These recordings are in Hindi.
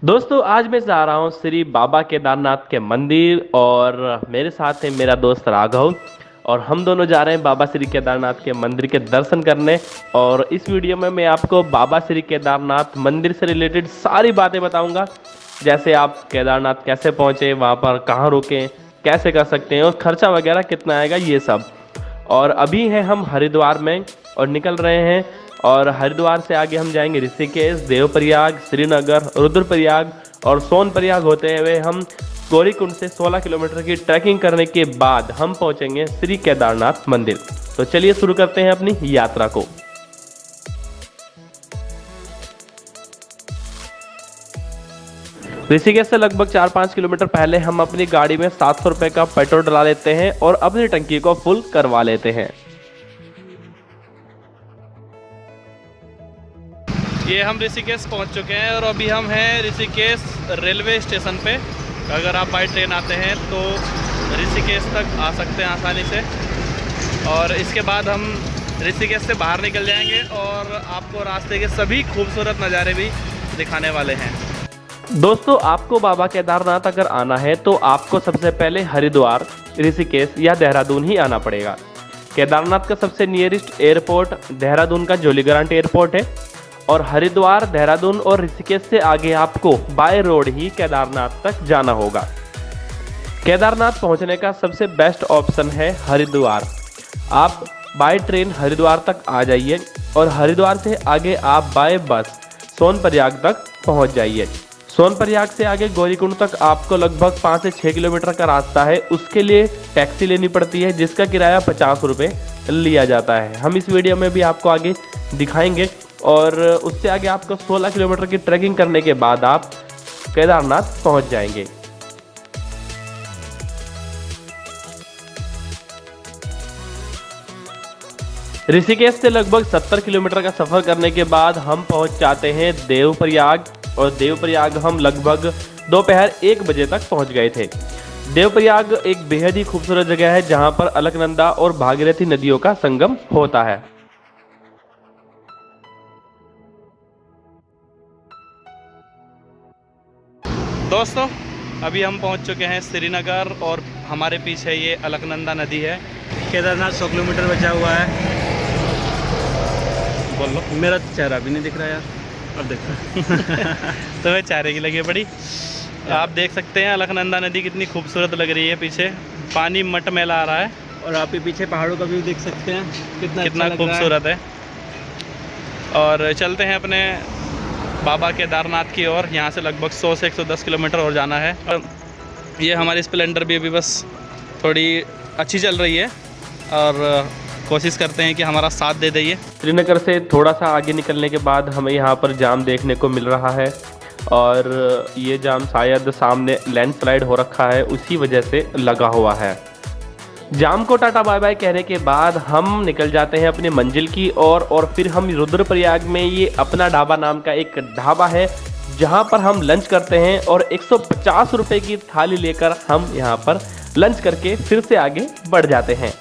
दोस्तों आज मैं जा रहा हूँ श्री बाबा केदारनाथ के मंदिर और मेरे साथ है मेरा दोस्त राघव। और हम दोनों जा रहे हैं बाबा श्री केदारनाथ के मंदिर के दर्शन करने। और इस वीडियो में मैं आपको बाबा श्री केदारनाथ मंदिर से रिलेटेड सारी बातें बताऊंगा। जैसे आप केदारनाथ कैसे पहुँचे, वहाँ पर कहाँ रुके, कैसे कर सकते हैं और खर्चा वगैरह कितना आएगा, ये सब। और अभी हैं हम हरिद्वार में और निकल रहे हैं। और हरिद्वार से आगे हम जाएंगे ऋषिकेश, देवप्रयाग, श्रीनगर, रुद्रप्रयाग और सोनप्रयाग होते हुए हम गौरीकुंड से 16 किलोमीटर की ट्रैकिंग करने के बाद हम पहुंचेंगे श्री केदारनाथ मंदिर। तो चलिए शुरू करते हैं अपनी यात्रा को। ऋषिकेश से लगभग 4-5 किलोमीटर पहले हम अपनी गाड़ी में 700 रुपये का पेट्रोल डला लेते हैं और अपनी टंकी को फुल करवा लेते हैं। ये हम ऋषिकेश पहुंच चुके हैं और अभी हम हैं ऋषिकेश रेलवे स्टेशन पे। अगर आप बाई ट्रेन आते हैं तो ऋषिकेश तक आ सकते हैं आसानी से। और इसके बाद हम ऋषिकेश से बाहर निकल जाएंगे और आपको रास्ते के सभी खूबसूरत नज़ारे भी दिखाने वाले हैं। दोस्तों आपको बाबा केदारनाथ अगर आना है तो आपको सबसे पहले हरिद्वार, ऋषिकेश या देहरादून ही आना पड़ेगा। केदारनाथ का सबसे नियरेस्ट एयरपोर्ट देहरादून का जोली ग्रांट एयरपोर्ट है। और हरिद्वार, देहरादून और ऋषिकेश से आगे आपको बाय रोड ही केदारनाथ तक जाना होगा। केदारनाथ पहुंचने का सबसे बेस्ट ऑप्शन है हरिद्वार। आप बाय ट्रेन हरिद्वार तक आ जाइए और हरिद्वार से आगे आप बाय बस सोनप्रयाग तक पहुंच जाइए। सोनप्रयाग से आगे गौरीकुंड तक आपको लगभग 5 से 6 किलोमीटर का रास्ता है। उसके लिए टैक्सी लेनी पड़ती है जिसका किराया 50 रुपये लिया जाता है। हम इस वीडियो में भी आपको आगे दिखाएंगे। और उससे आगे आपको 16 किलोमीटर की ट्रैकिंग करने के बाद आप केदारनाथ पहुंच जाएंगे। ऋषिकेश से लगभग 70 किलोमीटर का सफर करने के बाद हम पहुंच जाते हैं देवप्रयाग। और देवप्रयाग हम लगभग दोपहर 1 बजे तक पहुंच गए थे। देवप्रयाग एक बेहद ही खूबसूरत जगह है जहां पर अलकनंदा और भागीरथी नदियों का संगम होता है। दोस्तों अभी हम पहुंच चुके हैं श्रीनगर और हमारे पीछे ये अलकनंदा नदी है। केदारनाथ 100 किलोमीटर बचा हुआ है। बोल लो। मेरा चेहरा भी नहीं दिख रहा यार। अब देखो तुम्हें चारे की लगी पड़ी। आप देख सकते हैं अलकनंदा नदी कितनी खूबसूरत लग रही है। पीछे पानी मटमैला आ रहा है और आप ये पीछे पहाड़ों का व्यू देख सकते हैं कितना कितना अच्छा लग रहा खूबसूरत है। और चलते हैं अपने बाबा केदारनाथ की ओर। यहाँ से लगभग 100 से 110 किलोमीटर और जाना है। और ये हमारी स्प्लेंडर भी अभी बस थोड़ी अच्छी चल रही है और कोशिश करते हैं कि हमारा साथ दे दे। श्रीनगर से थोड़ा सा आगे निकलने के बाद हमें यहाँ पर जाम देखने को मिल रहा है। और ये जाम शायद सामने लैंडस्लाइड हो रखा है, उसी वजह से लगा हुआ है। जाम को टाटा बाय बाय कहने के बाद हम निकल जाते हैं अपनी मंजिल की ओर। और फिर हम रुद्रप्रयाग में ये अपना ढाबा नाम का एक ढाबा है जहाँ पर हम लंच करते हैं। और 150 रुपये की थाली लेकर हम यहाँ पर लंच करके फिर से आगे बढ़ जाते हैं।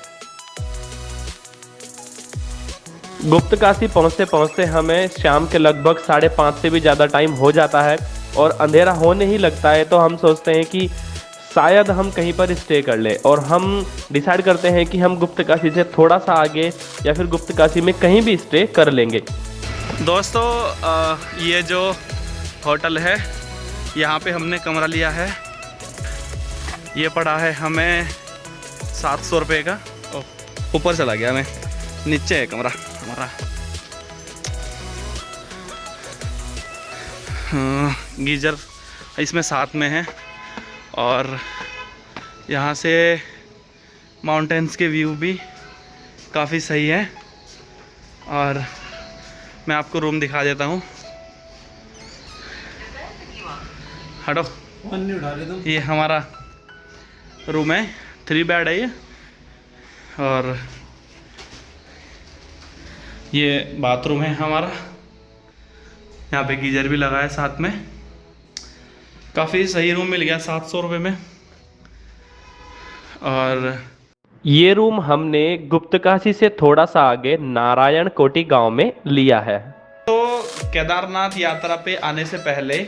गुप्तकाशी पहुँचते पहुँचते हमें शाम के लगभग 5:30 से भी ज़्यादा टाइम हो जाता है और अंधेरा होने ही लगता है। तो हम सोचते हैं कि शायद हम कहीं पर स्टे कर ले और हम डिसाइड करते हैं कि हम गुप्तकाशी से थोड़ा सा आगे या फिर गुप्तकाशी में कहीं भी स्टे कर लेंगे। दोस्तों ये जो होटल है यहाँ पे हमने कमरा लिया है। ये पड़ा है हमें 700 रुपये का। ऊपर चला गया, मैं नीचे है कमरा हमारा। गीजर इसमें साथ में है और यहाँ से माउंटेन्स के व्यू भी काफ़ी सही है। और मैं आपको रूम दिखा देता हूँ। हटो, नहीं उठा रहे तुम। ये हमारा रूम है, 3 बेड है ये। और ये बाथरूम है हमारा। यहाँ पे गीजर भी लगा है साथ में। काफ़ी सही रूम मिल गया 700 रुपये में। और ये रूम हमने गुप्तकाशी से थोड़ा सा आगे नारायण कोटी गांव में लिया है। तो केदारनाथ यात्रा पे आने से पहले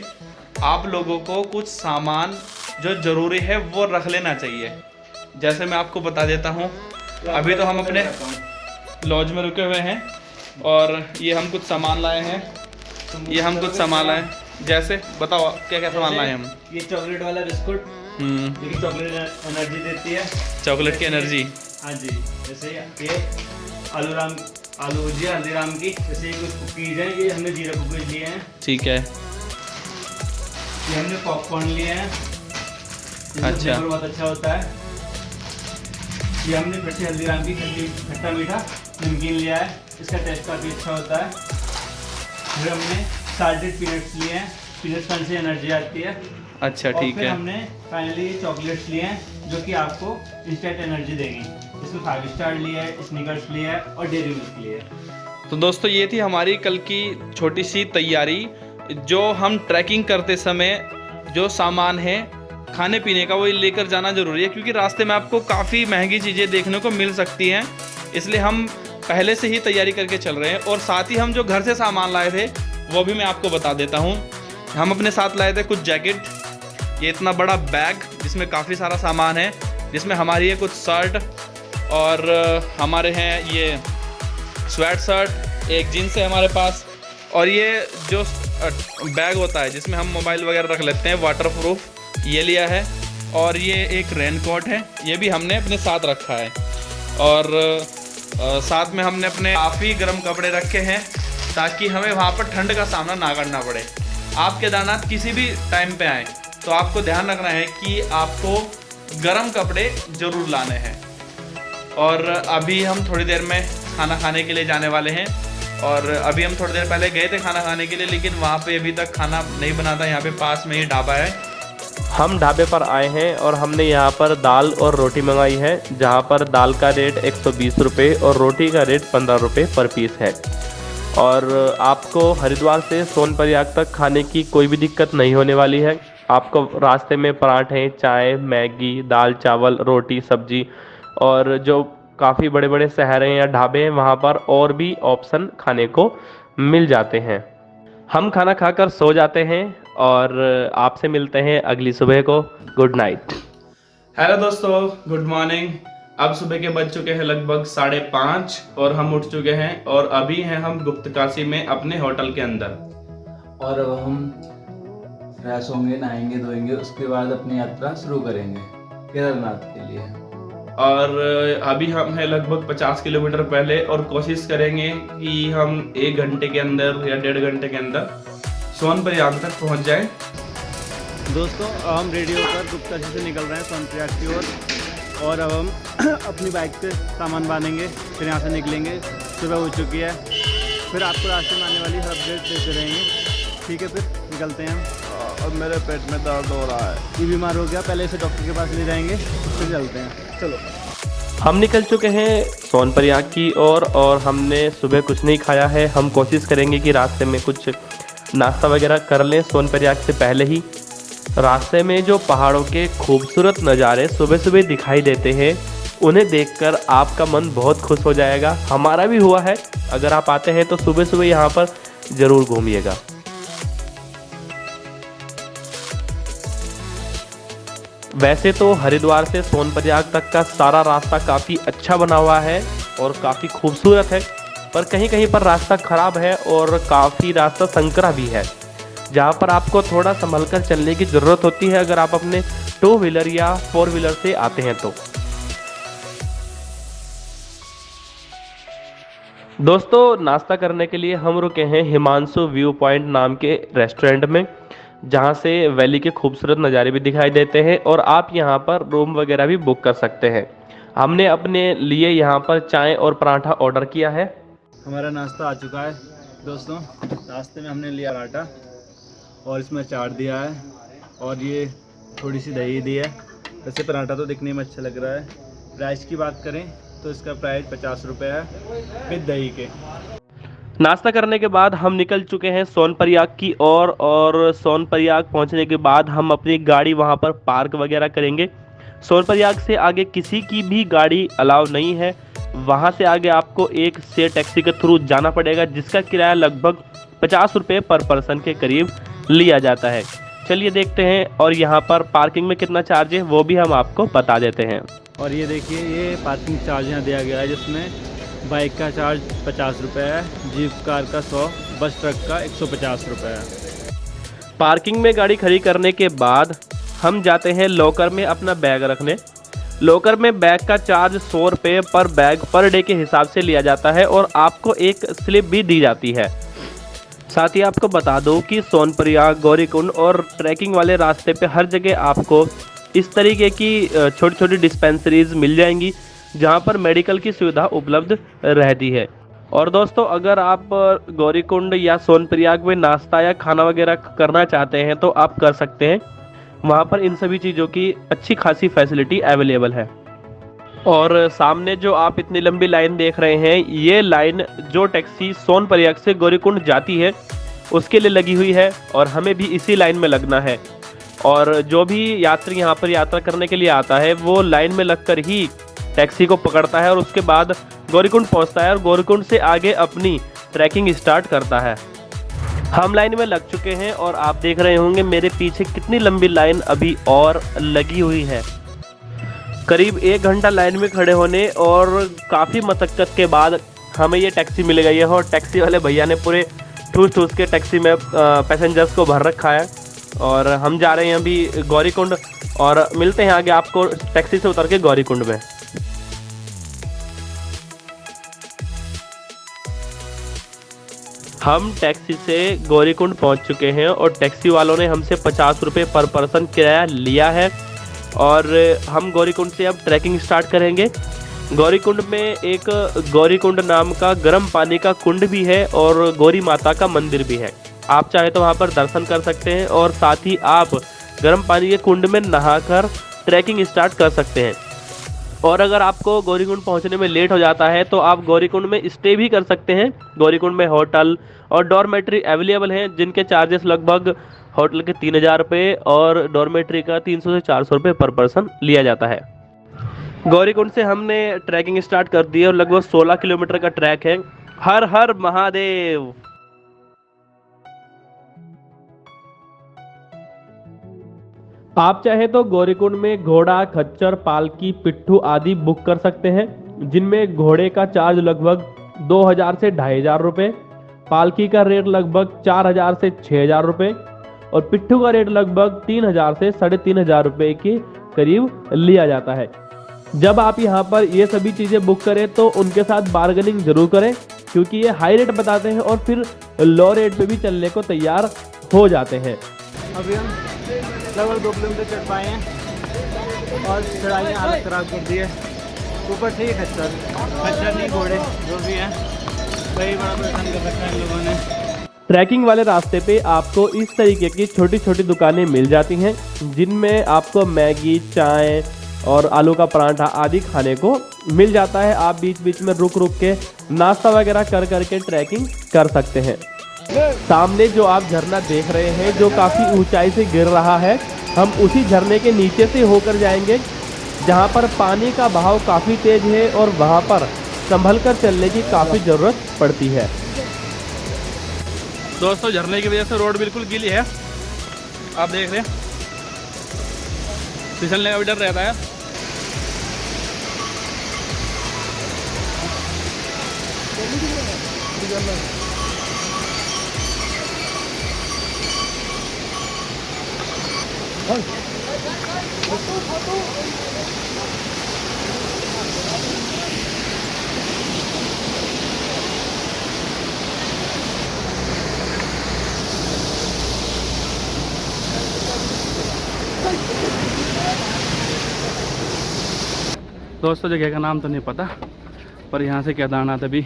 आप लोगों को कुछ सामान जो ज़रूरी है वो रख लेना चाहिए। जैसे मैं आपको बता देता हूँ, अभी तो हम अपने लॉज में रुके हुए हैं और ये हम कुछ सामान लाए हैं। ये हम कुछ सामान लाए, जैसे बताओ क्या क्या सामान लाए हम। ये चॉकलेट वाला बिस्कुट, देखिए चॉकलेट एनर्जी देती है, चॉकलेट की एनर्जी। हाँ जी। जैसे ये आलू भुजिया हल्दीराम की, जैसे ये कुछ कुकीज़ हैं, ये हमने जीरा कुकीज़ लिए हैं। ठीक है। ये हमने पॉपकॉर्न लिए हैं, अच्छा। फ्लेवर बहुत अच्छा होता है। ये हमने फिर से हल्दीराम की खट्टा मीठा नमकीन लिया है, इसका टेस्ट काफ़ी अच्छा होता है। फिर हमने साल्टेड पीनट्स लिए हैं, पीनट्स खाने से एनर्जी आती है। अच्छा और ठीक फिर है। हमने फाइनली ये चॉकलेट्स लिए हैं जो कि आपको इंस्टेंट एनर्जी देंगी। इसमें 5 स्टार लिया है, स्निकर्स लिया है और डेयरी मिल्क लिया है। तो दोस्तों ये थी हमारी कल की छोटी सी तैयारी। जो हम ट्रैकिंग करते समय जो सामान है खाने पीने का वो लेकर जाना ज़रूरी है, क्योंकि रास्ते में आपको काफ़ी महंगी चीज़ें देखने को मिल सकती हैं। इसलिए हम पहले से ही तैयारी करके चल रहे हैं। और साथ ही हम जो घर से सामान लाए थे वो भी मैं आपको बता देता हूँ। हम अपने साथ लाए थे कुछ जैकेट, ये इतना बड़ा बैग जिसमें काफ़ी सारा सामान है, जिसमें हमारी ये कुछ शर्ट और हमारे हैं ये स्वेट शर्ट, एक जीन्स है हमारे पास, और ये जो बैग होता है जिसमें हम मोबाइल वगैरह रख लेते हैं वाटरप्रूफ, ये लिया है। और ये एक रेनकोट है, ये भी हमने अपने साथ रखा है। और साथ में हमने अपने काफ़ी गर्म कपड़े रखे हैं ताकि हमें वहाँ पर ठंड का सामना ना करना पड़े। आप केदारनाथ किसी भी टाइम पे आएँ तो आपको ध्यान रखना है कि आपको गर्म कपड़े ज़रूर लाने हैं। और अभी हम थोड़ी देर में खाना खाने के लिए जाने वाले हैं। और अभी हम थोड़ी देर पहले गए थे खाना खाने के लिए, लेकिन वहाँ पे अभी तक खाना नहीं बना था। यहाँ पे पास में ही ढाबा है। हम ढाबे पर आए हैं और हमने यहाँ पर दाल और रोटी मंगाई है, जहाँ पर दाल का रेट 120 रुपये और रोटी का रेट 15 रुपये पर पीस है। और आपको हरिद्वार से सोनप्रयाग तक खाने की कोई भी दिक्कत नहीं होने वाली है। आपको रास्ते में पराठे, चाय, मैगी, दाल चावल, रोटी, सब्जी और जो काफ़ी बड़े बड़े शहर हैं या ढाबे हैं वहाँ पर और भी ऑप्शन खाने को मिल जाते हैं। हम खाना खाकर सो जाते हैं और आपसे मिलते हैं अगली सुबह को। Good night. हेलो दोस्तों, गुड मॉर्निंग। अब सुबह के बज चुके हैं लगभग 5:30 और हम उठ चुके हैं और अभी हैं हम गुप्तकाशी में अपने होटल के अंदर। और अब हम फ्रेश होंगे, नहाएंगे, धोएंगे, उसके बाद अपनी यात्रा शुरू करेंगे केदारनाथ के लिए। और अभी हम हैं लगभग 50 किलोमीटर पहले और कोशिश करेंगे कि हम 1 घंटे के अंदर या 1.5 घंटे के अंदर सोनप्रयाग तक पहुंच जाएं। दोस्तों हम रेडी होकर गुप्तकाशी से निकल रहे हैं सोनप्रयाग की ओर। और अब हम अपनी बाइक पे सामान बांधेंगे, फिर यहाँ से निकलेंगे। सुबह हो चुकी है, फिर आपको रास्ते में आने वाली हर अपडेट देते रहेंगे। ठीक है, फिर निकलते हैं हम। और मेरे पेट में दर्द हो रहा है। ये बीमार हो गया, पहले इसे डॉक्टर के पास ले जाएंगे, फिर चलते हैं। चलो। हम निकल चुके हैं सोनप्रयाग की ओर और हमने सुबह कुछ नहीं खाया है। हम कोशिश करेंगे कि रास्ते में कुछ नाश्ता वगैरह कर लें सोनप्रयाग से पहले ही। रास्ते में जो पहाड़ों के खूबसूरत नज़ारे सुबह सुबह दिखाई देते हैं, उन्हें देखकर आपका मन बहुत खुश हो जाएगा। हमारा भी हुआ है। अगर आप आते हैं तो सुबह सुबह यहाँ पर ज़रूर घूमिएगा। वैसे तो हरिद्वार से सोनप्रयाग तक का सारा रास्ता काफ़ी अच्छा बना हुआ है और काफ़ी खूबसूरत है, पर कहीं कहीं पर रास्ता ख़राब है और काफ़ी रास्ता संकरा भी है, जहाँ पर आपको थोड़ा संभल कर चलने की ज़रूरत होती है अगर आप अपने 2 व्हीलर या 4 व्हीलर से आते हैं तो। दोस्तों नाश्ता करने के लिए हम रुके हैं हिमांशु व्यू पॉइंट नाम के रेस्टोरेंट में, जहाँ से वैली के खूबसूरत नज़ारे भी दिखाई देते हैं और आप यहाँ पर रूम वगैरह भी बुक कर सकते हैं। हमने अपने लिए यहाँ पर चाय और पराठा ऑर्डर किया है। हमारा नाश्ता आ चुका है दोस्तों। नाश्ते में हमने लिया पराठा और इसमें अचार दिया है और ये थोड़ी सी दही दी है। वैसे पराठा तो दिखने में अच्छा लग रहा है। प्राइस की बात करें तो इसका प्राइस 50 रुपये है विद दही के। नाश्ता करने के बाद हम निकल चुके हैं सोनप्रयाग की ओर और सोनप्रयाग पहुंचने के बाद हम अपनी गाड़ी वहां पर पार्क वगैरह करेंगे। सोनप्रयाग से आगे किसी की भी गाड़ी अलाउ नहीं है। वहां से आगे आपको एक शेयर टैक्सी के थ्रू जाना पड़ेगा, जिसका किराया लगभग 50 रुपये पर पर्सन के करीब लिया जाता है। चलिए देखते हैं, और यहाँ पर पार्किंग में कितना चार्ज है वो भी हम आपको बता देते हैं। और ये देखिए, ये पार्किंग चार्ज यहाँ दिया गया है, जिसमें बाइक का चार्ज 50 रुपये है, जीप कार का 100, बस ट्रक का 150 रुपये है। पार्किंग में गाड़ी खड़ी करने के बाद हम जाते हैं लॉकर में अपना बैग रखने। लॉकर में बैग का चार्ज 100 रुपये पर बैग पर डे के हिसाब से लिया जाता है और आपको एक स्लिप भी दी जाती है। साथ ही आपको बता दूं कि सोनप्रयाग, गौरीकुंड और ट्रैकिंग वाले रास्ते पे हर जगह आपको इस तरीके की छोटी छोटी डिस्पेंसरीज मिल जाएंगी जहां पर मेडिकल की सुविधा उपलब्ध रहती है। और दोस्तों, अगर आप गौरीकुंड या सोनप्रयाग में नाश्ता या खाना वगैरह करना चाहते हैं तो आप कर सकते हैं। वहां पर इन सभी चीज़ों की अच्छी खासी फैसिलिटी अवेलेबल है। और सामने जो आप इतनी लंबी लाइन देख रहे हैं, ये लाइन जो टैक्सी सोनप्रयाग से गौरीकुंड जाती है उसके लिए लगी हुई है और हमें भी इसी लाइन में लगना है। और जो भी यात्री यहाँ पर यात्रा करने के लिए आता है वो लाइन में लगकर ही टैक्सी को पकड़ता है और उसके बाद गौरीकुंड पहुँचता है और गौरीकुंड से आगे अपनी ट्रैकिंग स्टार्ट करता है। हम लाइन में लग चुके हैं और आप देख रहे होंगे मेरे पीछे कितनी लंबी लाइन अभी और लगी हुई है। करीब 1 घंटा लाइन में खड़े होने और काफ़ी मशक्क़त के बाद हमें ये टैक्सी मिल गई है और टैक्सी वाले भैया ने पूरे ठूस ठूस के टैक्सी में पैसेंजर्स को भर रखा है। और हम जा रहे हैं अभी गौरीकुंड और मिलते हैं आगे आपको टैक्सी से उतर के गौरीकुंड में। हम टैक्सी से गौरीकुंड पहुंच चुके हैं और टैक्सी वालों ने हमसे 50 रुपये पर पर्सन किराया लिया है और हम गौरीकुंड से अब ट्रैकिंग स्टार्ट करेंगे। गौरीकुंड में एक गौरीकुंड नाम का गर्म पानी का कुंड भी है और गौरी माता का मंदिर भी है। आप चाहे तो वहां पर दर्शन कर सकते हैं और साथ ही आप गर्म पानी के कुंड में नहाकर ट्रैकिंग स्टार्ट कर सकते हैं। और अगर आपको गौरीकुंड पहुंचने में लेट हो जाता है तो आप गौरीकुंड में स्टे भी कर सकते हैं। गौरीकुंड में होटल और डॉर्मेट्री अवेलेबल हैं जिनके चार्जेस लगभग होटल के 3000 रुपये और डॉर्मेट्री का 300 से 400 रुपये पर पर्सन लिया जाता है। गौरीकुंड से हमने ट्रैकिंग स्टार्ट कर दी है और लगभग 16 किलोमीटर का ट्रैक है। हर हर महादेव। आप चाहे तो गौरीकुंड में घोड़ा, खच्चर, पालकी, पिट्ठू आदि बुक कर सकते हैं, जिनमें घोड़े का चार्ज लगभग 2000 से 2500 रुपये, पालकी का रेट लगभग 4000 से 6000 रुपये और पिट्ठू का रेट लगभग 3000 से 3500 रुपये के करीब लिया जाता है। जब आप यहाँ पर ये सभी चीज़ें बुक करें तो उनके साथ बार्गेनिंग जरूर करें, क्योंकि ये हाई रेट बताते हैं और फिर लो रेट पे भी चलने को तैयार हो जाते हैं। अभी हम लगभग 2 किलोमीटर चढ़ पाए हैं और चढ़ाई हालत ख़राब कर दी है। ऊपर से ही खच्चर नहीं, घोड़े जो भी हैं वही बड़ा परेशान कर रखा है इन लोगों ने। ट्रैकिंग वाले रास्ते पे आपको इस तरीके की छोटी छोटी दुकानें मिल जाती हैं जिनमें आपको मैगी, चाय और आलू का पराठा आदि खाने को मिल जाता है। आप बीच बीच में रुक रुक के नाश्ता वगैरह कर करके ट्रैकिंग कर सकते हैं। सामने जो आप झरना देख रहे हैं जो काफ़ी ऊंचाई से गिर रहा है, हम उसी झरने के नीचे से होकर जाएंगे जहां पर पानी का बहाव काफ़ी तेज है और वहां पर संभल कर चलने की काफ़ी ज़रूरत पड़ती है। दोस्तों, झरने की वजह से रोड बिल्कुल गीली है, आप देख रहे हैं, फिसलने का भी डर रहता है। दोस्तों, जगह का नाम तो नहीं पता, पर यहाँ से केदारनाथ अभी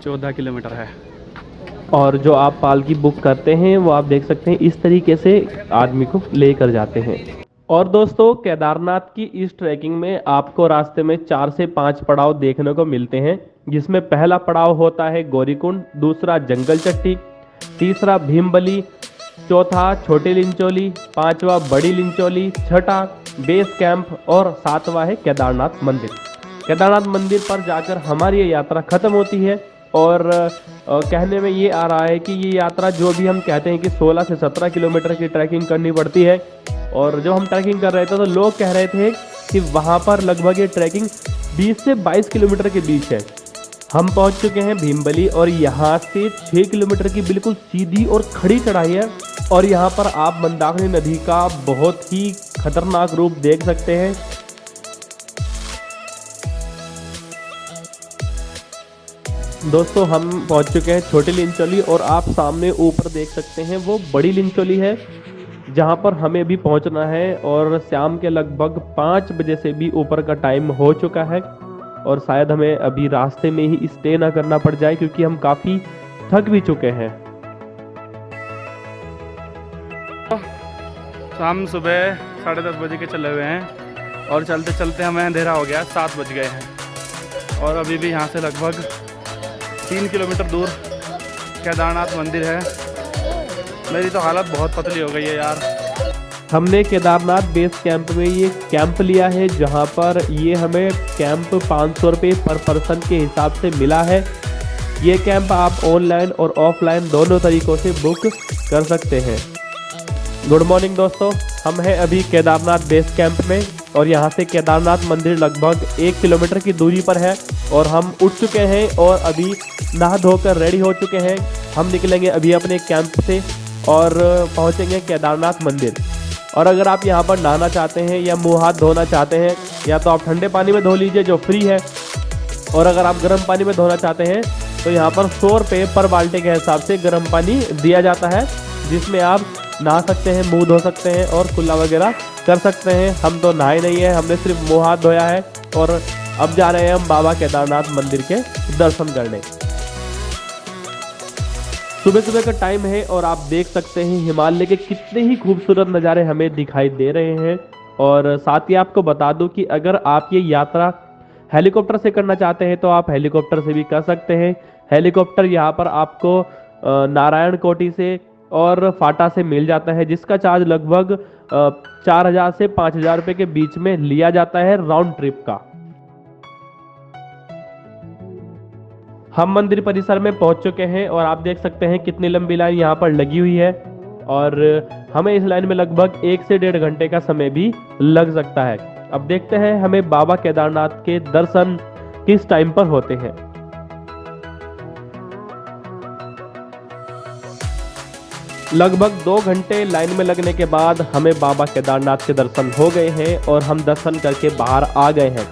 14 किलोमीटर है। और जो आप पालकी बुक करते हैं वो आप देख सकते हैं इस तरीके से आदमी को लेकर जाते हैं। और दोस्तों, केदारनाथ की इस ट्रैकिंग में आपको रास्ते में 4 से 5 पड़ाव देखने को मिलते हैं, जिसमें पहला पड़ाव होता है गौरीकुंड, दूसरा जंगल चट्टी, तीसरा भीमबली, चौथा छोटी लिंचोली, पांचवा बड़ी लिंचोली, छठा बेस कैंप और सातवां है केदारनाथ मंदिर। केदारनाथ मंदिर पर जाकर हमारी ये यात्रा खत्म होती है और कहने में ये आ रहा है कि ये यात्रा जो भी हम कहते हैं कि 16 से 17 किलोमीटर की ट्रैकिंग करनी पड़ती है, और जब हम ट्रैकिंग कर रहे थे तो लोग कह रहे थे कि वहाँ पर लगभग ये ट्रैकिंग 20 से 22 किलोमीटर के बीच है। हम पहुँच चुके हैं भीमबली और यहाँ से 6 किलोमीटर की बिल्कुल सीधी और खड़ी चढ़ाई है, और यहाँ पर आप मंदाकिनी नदी का बहुत ही खतरनाक रूप देख सकते हैं। दोस्तों हम पहुंच चुके हैं छोटी लिंचोली, और आप सामने ऊपर देख सकते हैं वो बड़ी लिंचोली है जहां पर हमें भी पहुंचना है, और शाम के लगभग 5 बजे से भी ऊपर का टाइम हो चुका है, और शायद हमें अभी रास्ते में ही स्टे ना करना पड़ जाए क्योंकि हम काफ़ी थक भी चुके हैं। हम सुबह 10:30 बजे के चले हुए हैं और चलते चलते हमें अंधेरा हो गया, 7 बज गए हैं, और अभी भी यहाँ से लगभग 3 किलोमीटर दूर केदारनाथ मंदिर है। मेरी तो हालत बहुत पतली हो गई है यार। हमने केदारनाथ बेस कैंप में ये कैंप लिया है, जहाँ पर ये हमें कैंप 500 रुपये पर पर्सन के हिसाब से मिला है। ये कैंप आप ऑनलाइन और ऑफलाइन दोनों तरीक़ों से बुक कर सकते हैं। गुड मॉर्निंग दोस्तों, हम हैं अभी केदारनाथ बेस कैंप में, और यहाँ से केदारनाथ मंदिर लगभग 1 किलोमीटर की दूरी पर है, और हम उठ चुके हैं और अभी नहा धोकर रेडी हो चुके हैं। हम निकलेंगे अभी अपने कैंप से और पहुँचेंगे केदारनाथ मंदिर। और अगर आप यहाँ पर नहाना चाहते हैं या मुँह हाथ धोना चाहते हैं, या तो आप ठंडे पानी में धो लीजिए जो फ्री है, और अगर आप गर्म पानी में धोना चाहते हैं तो यहाँ पर 100 रुपये पर बाल्टी के हिसाब से गर्म पानी दिया जाता है, जिसमें आप नहा सकते हैं, मुंह धो सकते हैं और कुल्ला वगैरह कर सकते हैं। हम तो नहाए नहीं है, हमने सिर्फ मुँह हाथ धोया है, और अब जा रहे हैं हम बाबा केदारनाथ मंदिर के दर्शन करने। सुबह सुबह का टाइम है और आप देख सकते हैं हिमालय के कितने ही खूबसूरत नज़ारे हमें दिखाई दे रहे हैं। और साथ ही आपको बता दूं कि अगर आप ये यात्रा हेलीकॉप्टर से करना चाहते हैं तो आप हेलीकॉप्टर से भी कर सकते हैं। हेलीकॉप्टर यहाँ पर आपको नारायण कोटी से और फाटा से मिल जाता है, जिसका चार्ज लगभग 4000 से 5000 रुपये के बीच में लिया जाता है राउंड ट्रिप का। हम मंदिर परिसर में पहुंच चुके हैं और आप देख सकते हैं कितनी लंबी लाइन यहाँ पर लगी हुई है, और हमें इस लाइन में लगभग 1 से 1.5 घंटे का समय भी लग सकता है। अब देखते हैं हमें बाबा केदारनाथ के दर्शन किस टाइम पर होते हैं। लगभग 2 घंटे लाइन में लगने के बाद हमें बाबा केदारनाथ के दर्शन हो गए हैं और हम दर्शन करके बाहर आ गए हैं।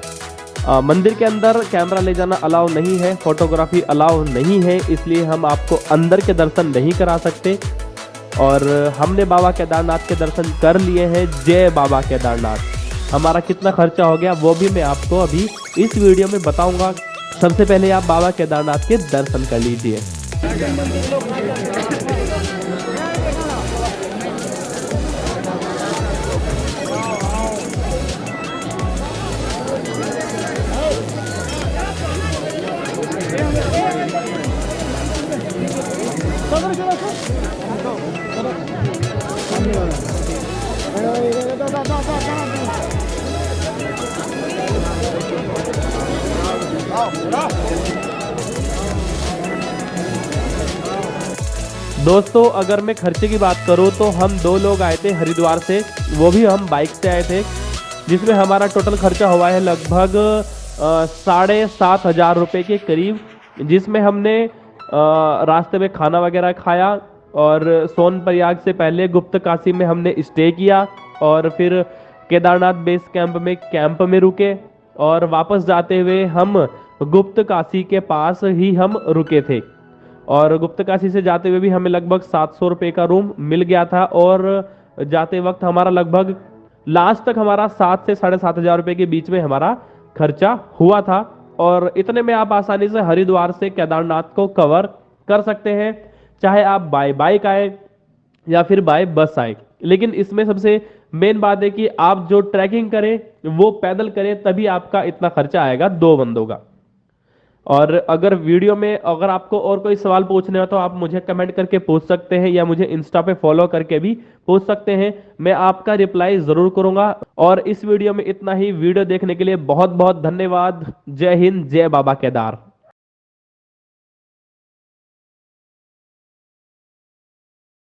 मंदिर के अंदर कैमरा ले जाना अलाउ नहीं है, फोटोग्राफी अलाउ नहीं है, इसलिए हम आपको अंदर के दर्शन नहीं करा सकते। और हमने बाबा केदारनाथ के दर्शन कर लिए हैं। जय बाबा केदारनाथ। हमारा कितना खर्चा हो गया वो भी मैं आपको अभी इस वीडियो में बताऊंगा। सबसे पहले आप बाबा केदारनाथ के दर्शन कर लीजिए। दोस्तों अगर मैं खर्चे की बात करूं तो हम 2 लोग आए थे हरिद्वार से, वो भी हम बाइक से आए थे, जिसमें हमारा टोटल खर्चा हुआ है लगभग 7,500 रुपये के करीब, जिसमें हमने रास्ते में खाना वगैरह खाया और सोनप्रयाग से पहले गुप्त काशी में हमने स्टे किया और फिर केदारनाथ बेस कैंप में रुके और वापस जाते हुए हम गुप्त काशी के पास ही हम रुके थे। और गुप्त काशी से जाते हुए भी हमें लगभग 700 रुपये का रूम मिल गया था और जाते वक्त हमारा लगभग लास्ट तक हमारा 7 से 7,500 रुपये के बीच में हमारा खर्चा हुआ था। और इतने में आप आसानी से हरिद्वार से केदारनाथ को कवर कर सकते हैं, चाहे आप बाय बाइक आए या फिर बाय बस आए। लेकिन इसमें सबसे मेन बात है कि आप जो ट्रैकिंग करें वो पैदल करें, तभी आपका इतना खर्चा आएगा 2 बंदों का। और अगर वीडियो में अगर आपको और कोई सवाल पूछने हो तो आप मुझे कमेंट करके पूछ सकते हैं या मुझे इंस्टा पे फॉलो करके भी पूछ सकते हैं, मैं आपका रिप्लाई जरूर करूंगा। और इस वीडियो में इतना ही। वीडियो देखने के लिए बहुत बहुत धन्यवाद। जय हिंद, जय बाबा केदार।